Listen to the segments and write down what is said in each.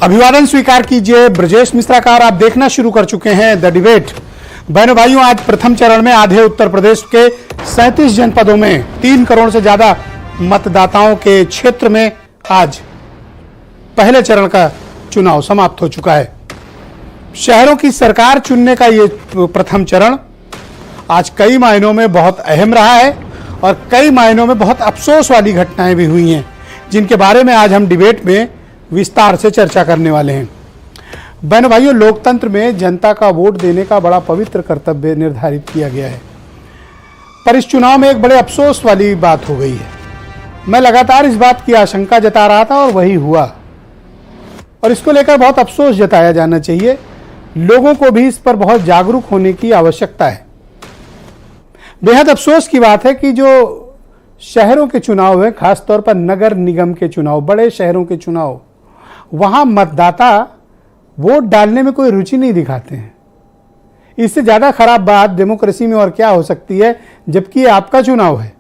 अभिवादन स्वीकार कीजिए ब्रजेश मिश्रा का। आप देखना शुरू कर चुके हैं द डिबेट। बहनों भाइयों, आज प्रथम चरण में आधे उत्तर प्रदेश के 37 जनपदों में 3 करोड़ से ज्यादा मतदाताओं के क्षेत्र में आज पहले चरण का चुनाव समाप्त हो चुका है। शहरों की सरकार चुनने का ये प्रथम चरण आज कई मायनों में बहुत अहम रहा है और कई मायनों में बहुत अफसोस वाली घटनाएं भी हुई हैं, जिनके बारे में आज हम डिबेट में विस्तार से चर्चा करने वाले हैं। बहनों भाइयों, लोकतंत्र में जनता का वोट देने का बड़ा पवित्र कर्तव्य निर्धारित किया गया है, पर इस चुनाव में एक बड़े अफसोस वाली बात हो गई है। मैं लगातार इस बात की आशंका जता रहा था और वही हुआ, और इसको लेकर बहुत अफसोस जताया जाना चाहिए। लोगों को भी इस पर बहुत जागरूक होने की आवश्यकता है। बेहद अफसोस की बात है कि जो शहरों के चुनाव है, खासतौर पर नगर निगम के चुनाव, बड़े शहरों के चुनाव, वहां मतदाता वोट डालने में कोई रुचि नहीं दिखाते हैं। इससे ज्यादा खराब बात डेमोक्रेसी में और क्या हो सकती है, जबकि ये आपका चुनाव है।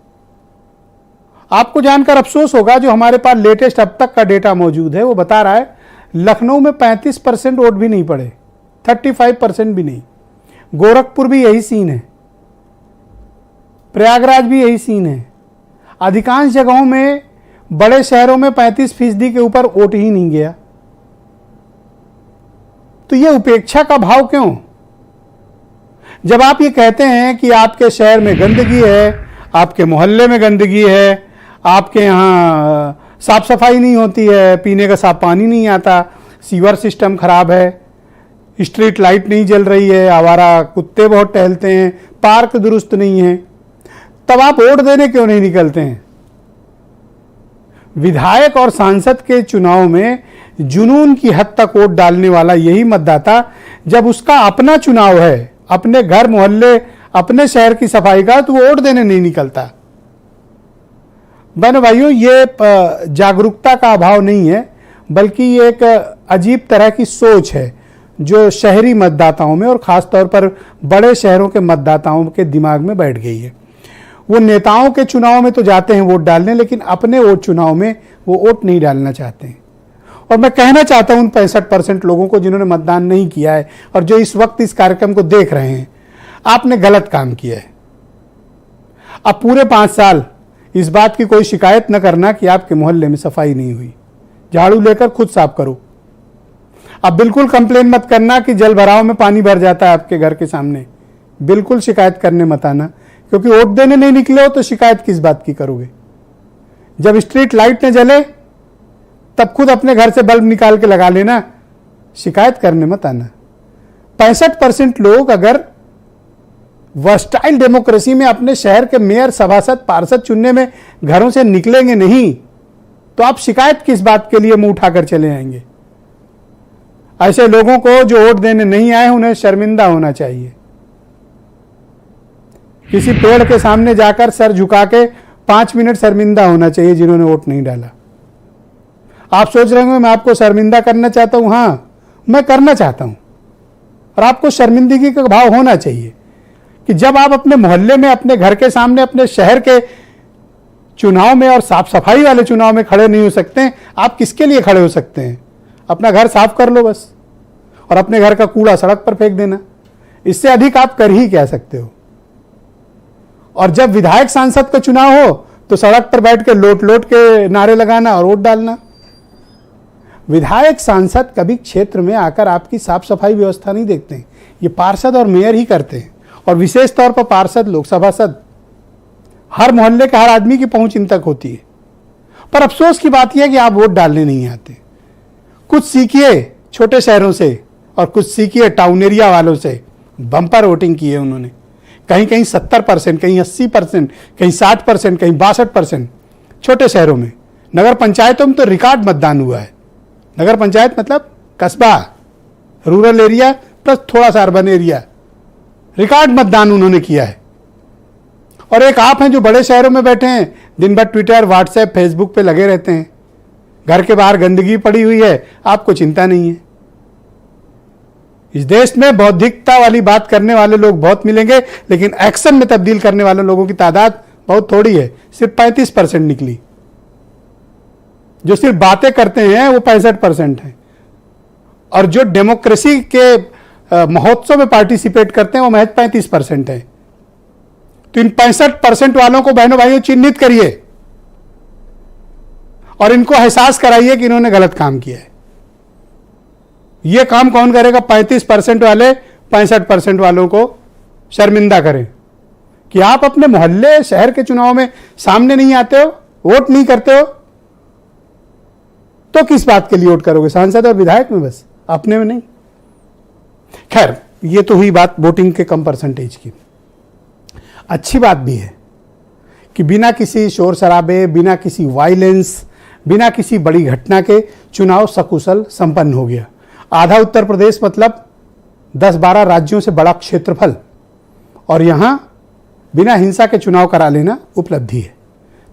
आपको जानकर अफसोस होगा, जो हमारे पास लेटेस्ट अब तक का डेटा मौजूद है वो बता रहा है लखनऊ में 35% वोट भी नहीं पड़े, 35% भी नहीं। गोरखपुर भी यही सीन है, प्रयागराज भी यही सीन है। अधिकांश जगहों में, बड़े शहरों में 35% के ऊपर वोट ही नहीं गया। तो ये उपेक्षा का भाव क्यों? जब आप ये कहते हैं कि आपके शहर में गंदगी है, आपके मोहल्ले में गंदगी है, आपके यहाँ साफ सफाई नहीं होती है, पीने का साफ पानी नहीं आता, सीवर सिस्टम खराब है, स्ट्रीट लाइट नहीं जल रही है, आवारा कुत्ते बहुत टहलते हैं, पार्क दुरुस्त नहीं है, तब आप वोट देने क्यों नहीं निकलते हैं? विधायक और सांसद के चुनाव में जुनून की हद तक वोट डालने वाला यही मतदाता, जब उसका अपना चुनाव है, अपने घर मोहल्ले अपने शहर की सफाई का, तो वो वोट देने नहीं निकलता। बहनों भाइयों, ये जागरूकता का अभाव नहीं है, बल्कि ये एक अजीब तरह की सोच है जो शहरी मतदाताओं में और खासतौर पर बड़े शहरों के मतदाताओं के दिमाग में बैठ गई है। वो नेताओं के चुनाव में तो जाते हैं वोट डालने, लेकिन अपने वोट चुनाव में वो वोट नहीं डालना चाहते हैं। और मैं कहना चाहता हूं उन 65% लोगों को जिन्होंने मतदान नहीं किया है और जो इस वक्त इस कार्यक्रम को देख रहे हैं, आपने गलत काम किया है। अब पूरे 5 साल इस बात की कोई शिकायत न करना कि आपके मोहल्ले में सफाई नहीं हुई। झाड़ू लेकर खुद साफ करो। अब बिल्कुल कंप्लेन मत करना कि जल भराव में पानी भर जाता है आपके घर के सामने। बिल्कुल शिकायत करने मत आना, क्योंकि वोट देने नहीं निकले हो तो शिकायत किस बात की करोगे? जब स्ट्रीट लाइट न जले तब खुद अपने घर से बल्ब निकाल के लगा लेना, शिकायत करने मत आना। 65% लोग अगर वर्सटाइल डेमोक्रेसी में अपने शहर के मेयर, सभासद, पार्षद चुनने में घरों से निकलेंगे नहीं, तो आप शिकायत किस बात के लिए मुंह उठाकर चले आएंगे? ऐसे लोगों को जो वोट देने नहीं आए, उन्हें शर्मिंदा होना चाहिए। किसी पेड़ के सामने जाकर सर झुका के 5 मिनट शर्मिंदा होना चाहिए जिन्होंने वोट नहीं डाला। आप सोच रहे होंगे मैं आपको शर्मिंदा करना चाहता हूं। हां, मैं करना चाहता हूं, और आपको शर्मिंदगी का भाव होना चाहिए कि जब आप अपने मोहल्ले में, अपने घर के सामने, अपने शहर के चुनाव में और साफ सफाई वाले चुनाव में खड़े नहीं हो सकते, आप किसके लिए खड़े हो सकते हैं? अपना घर साफ कर लो बस, और अपने घर का कूड़ा सड़क पर फेंक देना। इससे अधिक आप कर ही क्या सकते हो? और जब विधायक सांसद का चुनाव हो तो सड़क पर बैठ के लोट लोट के नारे लगाना और वोट डालना। विधायक सांसद कभी क्षेत्र में आकर आपकी साफ सफाई व्यवस्था नहीं देखते हैं, ये पार्षद और मेयर ही करते हैं। और विशेष तौर पर पार्षद लोग, सभासद, हर मोहल्ले के हर आदमी की पहुंच इन तक होती है। पर अफसोस की बात यह है कि आप वोट डालने नहीं आते। कुछ सीखिए छोटे शहरों से और कुछ सीखिए टाउन एरिया वालों से। बम्पर वोटिंग की है उन्होंने, कहीं कहीं 70%, कहीं 80%, कहीं 60%, कहीं 62%। छोटे शहरों में, नगर पंचायतों में तो रिकॉर्ड मतदान हुआ है। नगर पंचायत मतलब कस्बा, रूरल एरिया प्लस थोड़ा सा अर्बन एरिया, रिकॉर्ड मतदान उन्होंने किया है। और एक आप हैं जो बड़े शहरों में बैठे हैं, दिन भर ट्विटर, व्हाट्सएप, फेसबुक पे लगे रहते हैं। घर के बाहर गंदगी पड़ी हुई है, आपको चिंता नहीं है। इस देश में बौद्धिकता वाली बात करने वाले लोग बहुत मिलेंगे, लेकिन एक्शन में तब्दील करने वाले लोगों की तादाद बहुत थोड़ी है। सिर्फ 35% निकली। जो सिर्फ बातें करते हैं वो 65% है। और जो डेमोक्रेसी के महोत्सव में पार्टिसिपेट करते हैं वो महज 35% है। तो इन 65% वालों को बहनों भाइयों चिन्हित करिए और इनको एहसास कराइए कि इन्होंने गलत काम किया है। यह काम कौन करेगा? 35% वाले 65% वालों को शर्मिंदा करें कि आप अपने मोहल्ले शहर के चुनाव में सामने नहीं आते हो, वोट नहीं करते हो, तो किस बात के लिए वोट करोगे? सांसद और विधायक में बस, अपने में नहीं। खैर, ये तो हुई बात वोटिंग के कम परसेंटेज की। अच्छी बात भी है कि बिना किसी शोर शराबे, बिना किसी वायलेंस, बिना किसी बड़ी घटना के चुनाव सकुशल संपन्न हो गया। आधा उत्तर प्रदेश मतलब 10-12 राज्यों से बड़ा क्षेत्रफल, और यहां बिना हिंसा के चुनाव करा लेना उपलब्धि है।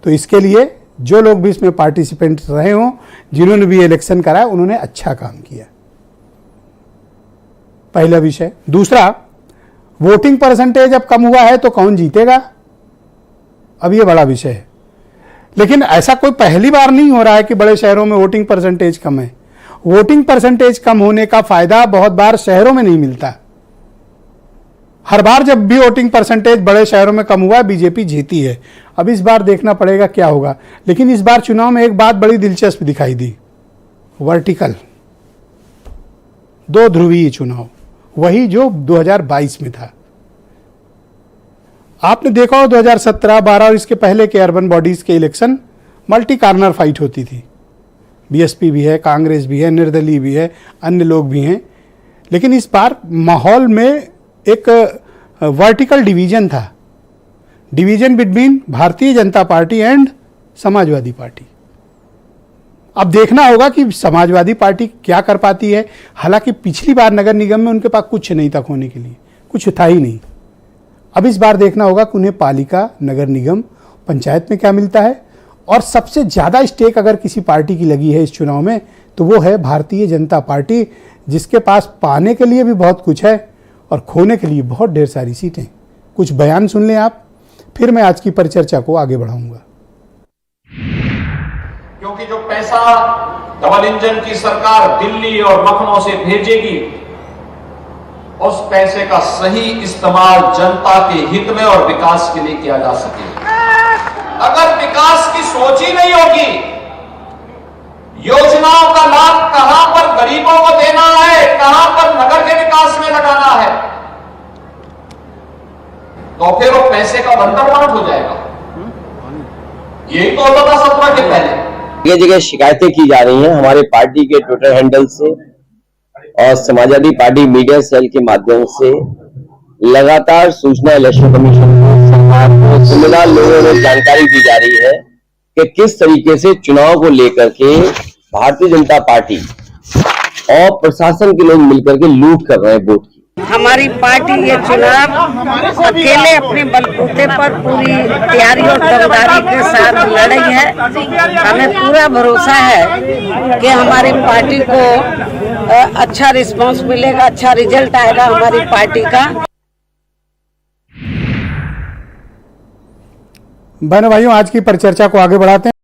तो इसके लिए जो लोग भी इसमें पार्टिसिपेंट रहे हों, जिन्होंने भी इलेक्शन कराया, उन्होंने अच्छा काम किया। पहला विषय। दूसरा, वोटिंग परसेंटेज अब कम हुआ है तो कौन जीतेगा, अब यह बड़ा विषय है। लेकिन ऐसा कोई पहली बार नहीं हो रहा है कि बड़े शहरों में वोटिंग परसेंटेज कम है। वोटिंग परसेंटेज कम होने का फायदा बहुत बार शहरों में नहीं मिलता। हर बार जब भी वोटिंग परसेंटेज बड़े शहरों में कम हुआ, बीजेपी जीती है। अब इस बार देखना पड़ेगा क्या होगा। लेकिन इस बार चुनाव में एक बात बड़ी दिलचस्प दिखाई दी, वर्टिकल, 2 ध्रुवीय चुनाव, वही जो 2022 में था। आपने देखा हो 2017, 12 और इसके पहले के अर्बन बॉडीज के इलेक्शन मल्टी कार्नर फाइट होती थी। बीएसपी भी है, कांग्रेस भी है, निर्दलीय भी है, अन्य लोग भी हैं। लेकिन इस बार माहौल में एक वर्टिकल डिवीजन था, division between Bharatiya Janata party and Samajwadi party. अब देखना होगा कि समाजवादी पार्टी क्या कर पाती है। हालांकि पिछली बार नगर निगम में उनके पास कुछ नहीं था खोने के लिए, कुछ था ही नहीं। अब इस बार देखना होगा कि उन्हें पालिका, नगर निगम, पंचायत में क्या मिलता है। और सबसे ज्यादा स्टेक अगर किसी पार्टी की लगी है इस चुनाव में, तो वो है भारतीय जनता पार्टी, जिसके पास पाने के लिए भी बहुत कुछ है और खोने के लिए बहुत ढेर सारी सीटें। कुछ बयान सुन लें आप, फिर मैं आज की परिचर्चा को आगे बढ़ाऊंगा। क्योंकि जो पैसा डबल इंजन की सरकार दिल्ली और लखनऊ से भेजेगी, उस पैसे का सही इस्तेमाल जनता के हित में और विकास के लिए किया जा सके। अगर विकास की सोच ही नहीं होगी, योजनाओं का लाभ कहां पर गरीबों को देना है, कहां पर नगर के विकास में लगाना है, तो फिर वो पैसे का बंदरबांट हो जाएगा। यही तो होता था 17 के पहले। जगह जगह शिकायतें की जा रही हैं हमारे पार्टी के ट्विटर हैंडल से और समाजवादी पार्टी मीडिया सेल के माध्यम से। लगातार सूचना इलेक्शन कमीशन को, सरकार को, जिम्मेदार लोगों में जानकारी दी जा रही है कि किस तरीके से चुनाव को लेकर के भारतीय जनता पार्टी और प्रशासन के लोग मिलकर के लूट कर रहे हैं वोट की। हमारी पार्टी ये चुनाव अकेले अपने बलबूते पर पूरी तैयारी और दमदारी के साथ लड़ रही है। हमें पूरा भरोसा है कि हमारी पार्टी को अच्छा रिस्पांस मिलेगा, अच्छा रिजल्ट आएगा हमारी पार्टी का। बहनों भाइयों, आज की परिचर्चा को आगे बढ़ाते हैं।